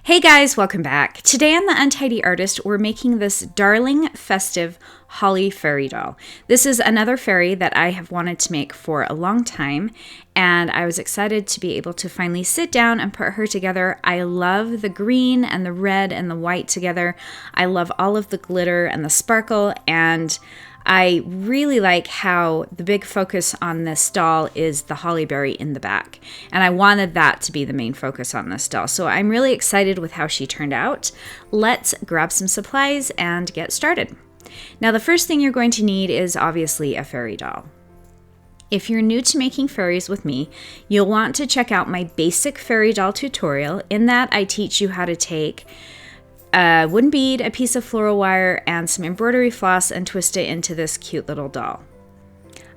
Hey guys, welcome back. Today on The Untidy Artist, we're making this darling, festive holly fairy doll. This is another fairy that I have wanted to make for a long time, and I was excited to be able to finally sit down and put her together. I love the green and the red and the white together. I love all of the glitter and the sparkle, and I really like how the big focus on this doll is the holly berry in the back. And I wanted that to be the main focus on this doll. So I'm really excited with how she turned out. Let's grab some supplies and get started. Now, the first thing you're going to need is obviously a fairy doll. If you're new to making fairies with me, you'll want to check out my basic fairy doll tutorial. In that, I teach you how to take a wooden bead, a piece of floral wire, and some embroidery floss and twist it into this cute little doll.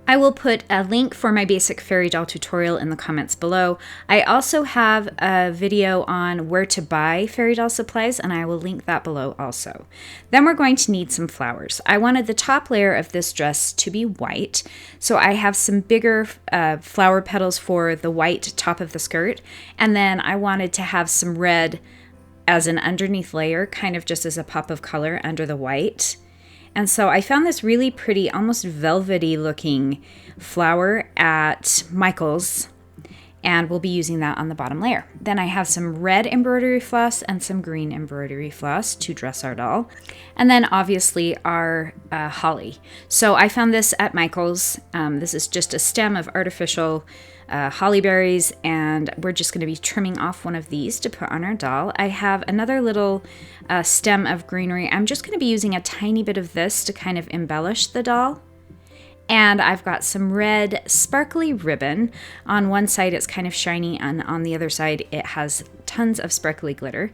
I will put a link for my basic fairy doll tutorial in the comments below. I also have a video on where to buy fairy doll supplies, and I will link that below also. Then we're going to need some flowers. I wanted the top layer of this dress to be white, so I have some bigger flower petals for the white top of the skirt, and then I wanted to have some red as an underneath layer, kind of just as a pop of color under the white. And so I found this really pretty, almost velvety looking flower at Michael's, and we'll be using that on the bottom layer. Then I have some red embroidery floss and some green embroidery floss to dress our doll. And then obviously our holly. So I found this at Michael's. This is just a stem of artificial holly berries, and we're just going to be trimming off one of these to put on our doll. I have another little stem of greenery. I'm just going to be using a tiny bit of this to kind of embellish the doll. And I've got some red sparkly ribbon. On one side it's kind of shiny, and on the other side it has tons of sparkly glitter.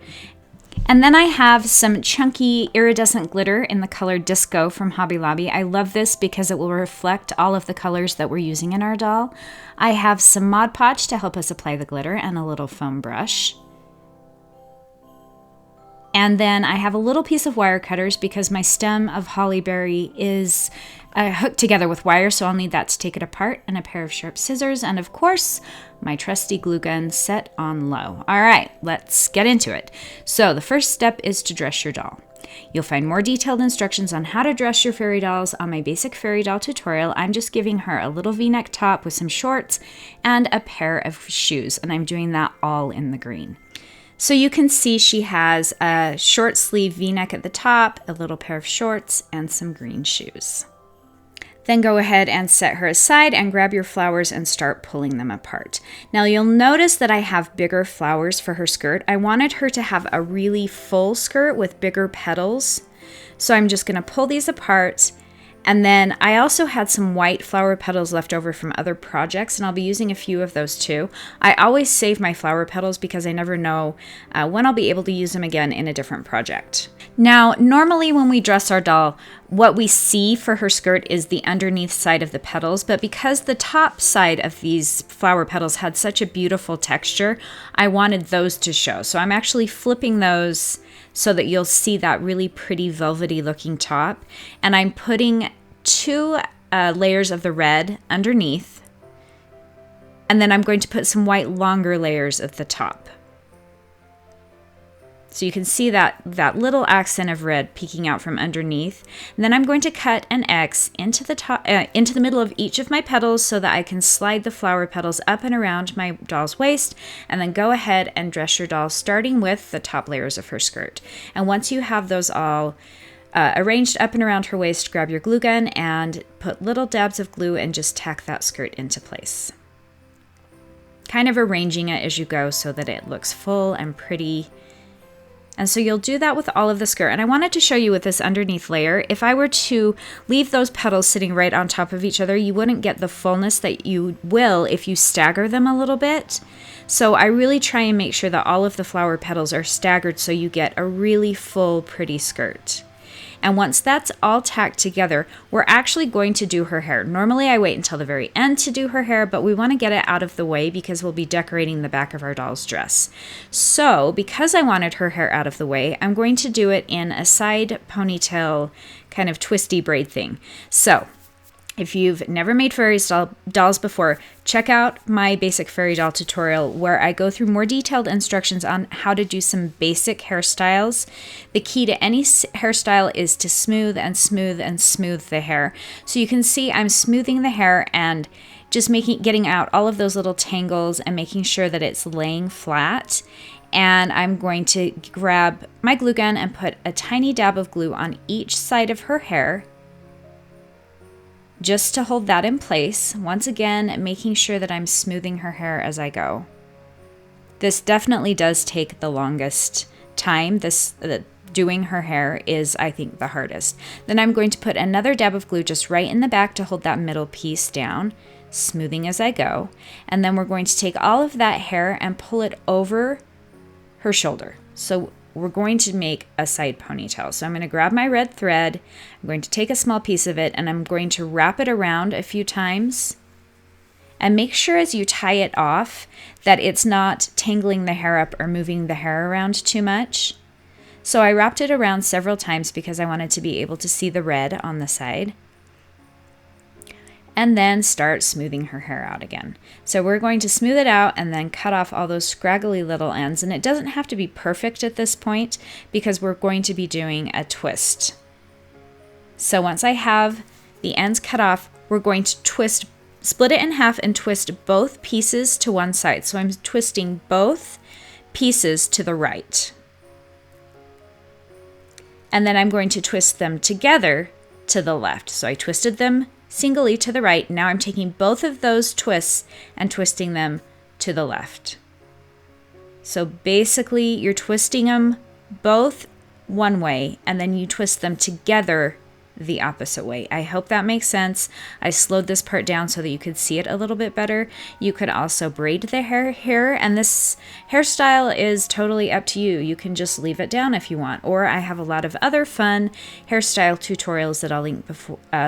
And then I have some chunky iridescent glitter in the color Disco from Hobby Lobby. I love this because it will reflect all of the colors that we're using in our doll. I have some Mod Podge to help us apply the glitter and a little foam brush. And then I have a little piece of wire cutters because my stem of holly berry is hooked together with wire, so I'll need that to take it apart, and a pair of sharp scissors, and of course, my trusty glue gun set on low. All right, let's get into it. So the first step is to dress your doll. You'll find more detailed instructions on how to dress your fairy dolls on my basic fairy doll tutorial. I'm just giving her a little V-neck top with some shorts and a pair of shoes, and I'm doing that all in the green. So you can see she has a short sleeve V-neck at the top, a little pair of shorts, and some green shoes. Then go ahead and set her aside and grab your flowers and start pulling them apart. Now you'll notice that I have bigger flowers for her skirt. I wanted her to have a really full skirt with bigger petals. So I'm just going to pull these apart. And then I also had some white flower petals left over from other projects, and I'll be using a few of those too. I always save my flower petals because I never know when I'll be able to use them again in a different project. Now, normally when we dress our doll, what we see for her skirt is the underneath side of the petals, but because the top side of these flower petals had such a beautiful texture, I wanted those to show. So I'm actually flipping those so that you'll see that really pretty velvety looking top. And I'm putting two layers of the red underneath, and then I'm going to put some white longer layers at the top. So you can see that little accent of red peeking out from underneath. And then I'm going to cut an X into the middle of each of my petals so that I can slide the flower petals up and around my doll's waist, and then go ahead and dress your doll starting with the top layers of her skirt. And once you have those all arranged up and around her waist, grab your glue gun and put little dabs of glue and just tack that skirt into place. Kind of arranging it as you go so that it looks full and pretty. And so you'll do that with all of the skirt. And I wanted to show you with this underneath layer, if I were to leave those petals sitting right on top of each other, you wouldn't get the fullness that you will if you stagger them a little bit. So I really try and make sure that all of the flower petals are staggered so you get a really full, pretty skirt. And once that's all tacked together, we're actually going to do her hair. Normally I wait until the very end to do her hair, but we want to get it out of the way because we'll be decorating the back of our doll's dress. So because I wanted her hair out of the way, I'm going to do it in a side ponytail kind of twisty braid thing. So If you've never made fairy dolls before, check out my basic fairy doll tutorial where I go through more detailed instructions on how to do some basic hairstyles. The key to any hairstyle is to smooth and smooth and smooth the hair. So you can see I'm smoothing the hair and just getting out all of those little tangles and making sure that it's laying flat. And I'm going to grab my glue gun and put a tiny dab of glue on each side of her hair, just to hold that in place. Once again, making sure that I'm smoothing her hair as I go. This definitely does take the longest time. Doing her hair is, I think, the hardest. Then I'm going to put another dab of glue just right in the back to hold that middle piece down, smoothing as I go. And then we're going to take all of that hair and pull it over her shoulder. So we're going to make a side ponytail. So I'm going to grab my red thread, I'm going to take a small piece of it, and I'm going to wrap it around a few times. And make sure as you tie it off that it's not tangling the hair up or moving the hair around too much. So I wrapped it around several times because I wanted to be able to see the red on the side. And then start smoothing her hair out again. So we're going to smooth it out and then cut off all those scraggly little ends. And it doesn't have to be perfect at this point because we're going to be doing a twist. So once I have the ends cut off, we're going to split it in half and twist both pieces to one side. So I'm twisting both pieces to the right. And then I'm going to twist them together to the left. So I twisted them singly to the right. Now I'm taking both of those twists and twisting them to the left. So basically you're twisting them both one way and then you twist them together the opposite way. I hope that makes sense. I slowed this part down so that you could see it a little bit better. You could also braid the hair here, and this hairstyle is totally up to you. You can just leave it down if you want, or I have a lot of other fun hairstyle tutorials that I'll link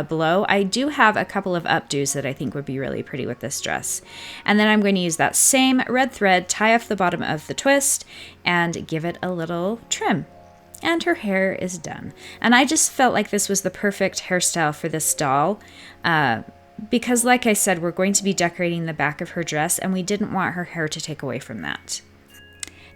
below. I do have a couple of updos that I think would be really pretty with this dress. And then I'm going to use that same red thread, tie off the bottom of the twist, and give it a little trim. And her hair is done. And I just felt like this was the perfect hairstyle for this doll because, like I said, we're going to be decorating the back of her dress and we didn't want her hair to take away from that.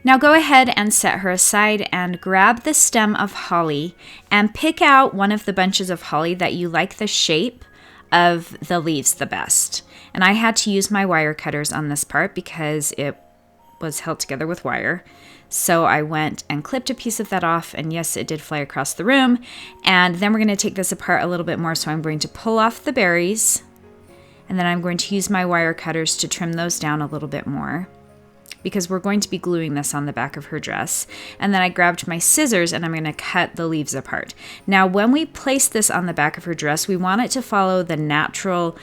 Now go ahead and set her aside and grab the stem of holly and pick out one of the bunches of holly that you like the shape of the leaves the best. And I had to use my wire cutters on this part because it was held together with wire. So I went and clipped a piece of that off, and yes, it did fly across the room. And then we're going to take this apart a little bit more, so I'm going to pull off the berries, and then I'm going to use my wire cutters to trim those down a little bit more, because we're going to be gluing this on the back of her dress. And then I grabbed my scissors, and I'm going to cut the leaves apart. Now, when we place this on the back of her dress, we want it to follow the natural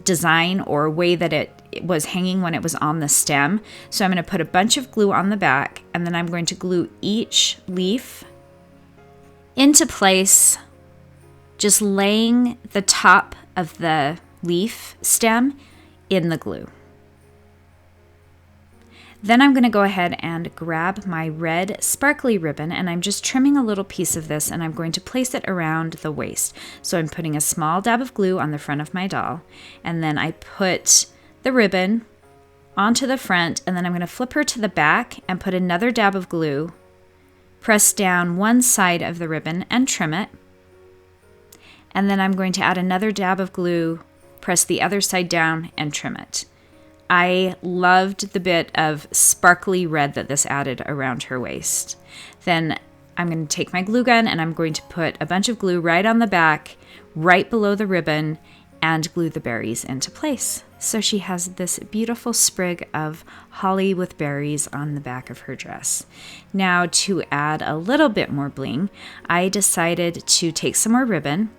design or way that it was hanging when it was on the stem. So I'm going to put a bunch of glue on the back, and then I'm going to glue each leaf into place, just laying the top of the leaf stem in the glue. Then I'm going to go ahead and grab my red sparkly ribbon, and I'm just trimming a little piece of this, and I'm going to place it around the waist. So I'm putting a small dab of glue on the front of my doll, and then I put the ribbon onto the front, and then I'm going to flip her to the back and put another dab of glue, press down one side of the ribbon and trim it. And then I'm going to add another dab of glue, press the other side down and trim it. I loved the bit of sparkly red that this added around her waist. Then I'm going to take my glue gun and I'm going to put a bunch of glue right on the back, right below the ribbon, and glue the berries into place. So she has this beautiful sprig of holly with berries on the back of her dress. Now, to add a little bit more bling, I decided to take some more ribbon,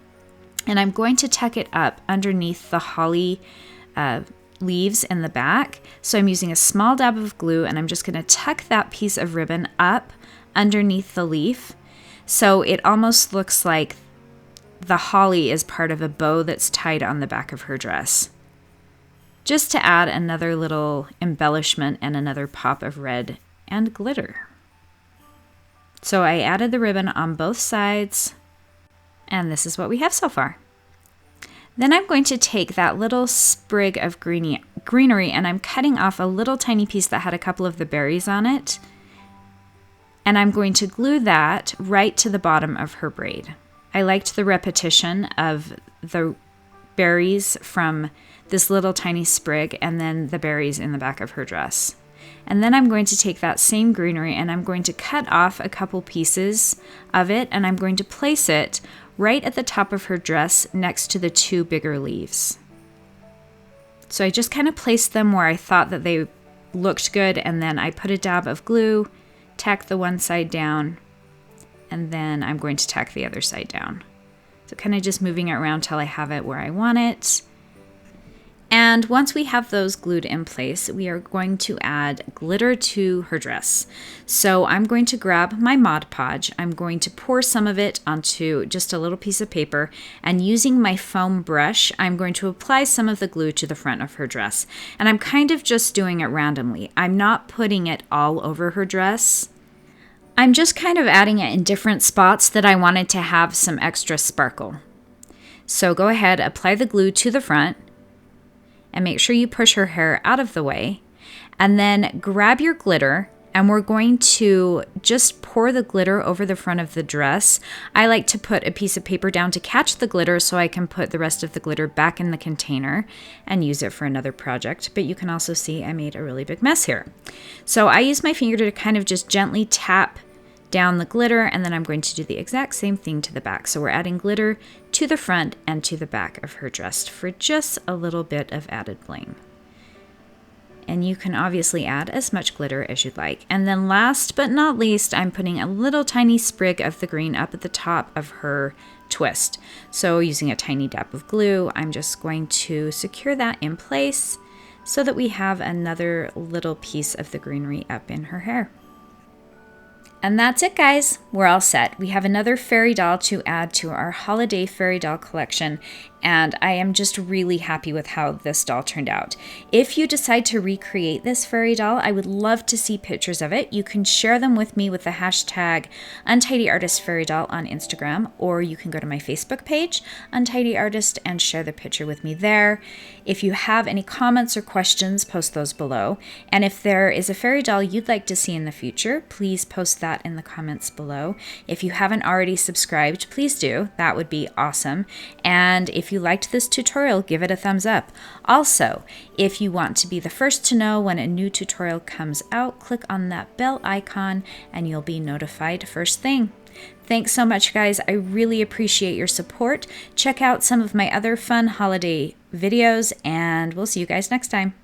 and I'm going to tuck it up underneath the holly leaves in the back. So I'm using a small dab of glue, and I'm just going to tuck that piece of ribbon up underneath the leaf. So it almost looks like the holly is part of a bow that's tied on the back of her dress, just to add another little embellishment and another pop of red and glitter. So I added the ribbon on both sides, and this is what we have so far. Then I'm going to take that little sprig of greenery and I'm cutting off a little tiny piece that had a couple of the berries on it. And I'm going to glue that right to the bottom of her braid. I liked the repetition of the berries from this little tiny sprig and then the berries in the back of her dress. And then I'm going to take that same greenery and I'm going to cut off a couple pieces of it and I'm going to place it right at the top of her dress next to the two bigger leaves. So I just kind of placed them where I thought that they looked good, and then I put a dab of glue, tack the one side down, and then I'm going to tack the other side down. So kind of just moving it around till I have it where I want it. And once we have those glued in place, we are going to add glitter to her dress. So I'm going to grab my Mod Podge. I'm going to pour some of it onto just a little piece of paper, and using my foam brush, I'm going to apply some of the glue to the front of her dress. And I'm kind of just doing it randomly. I'm not putting it all over her dress. I'm just kind of adding it in different spots that I wanted to have some extra sparkle. So go ahead, apply the glue to the front, and make sure you push her hair out of the way, and then grab your glitter, and we're going to just pour the glitter over the front of the dress. I like to put a piece of paper down to catch the glitter so I can put the rest of the glitter back in the container and use it for another project, but you can also see I made a really big mess here. So I use my finger to kind of just gently tap down the glitter, and then I'm going to do the exact same thing to the back. So we're adding glitter to the front and to the back of her dress for just a little bit of added bling. And you can obviously add as much glitter as you'd like. And then last but not least, I'm putting a little tiny sprig of the green up at the top of her twist. So using a tiny dab of glue, I'm just going to secure that in place so that we have another little piece of the greenery up in her hair. And that's it, guys. We're all set. We have another fairy doll to add to our holiday fairy doll collection, and I am just really happy with how this doll turned out. If you decide to recreate this fairy doll, I would love to see pictures of it. You can share them with me with the hashtag UntidyArtistFairyDoll on Instagram, or you can go to my Facebook page, Untidy Artist, and share the picture with me there. If you have any comments or questions, post those below. And if there is a fairy doll you'd like to see in the future, please post that in the comments below. If you haven't already subscribed, please do. That would be awesome. And if you liked this tutorial, give it a thumbs up. Also, if you want to be the first to know when a new tutorial comes out, click on that bell icon and you'll be notified first thing. Thanks so much, guys. I really appreciate your support. Check out some of my other fun holiday videos, and we'll see you guys next time.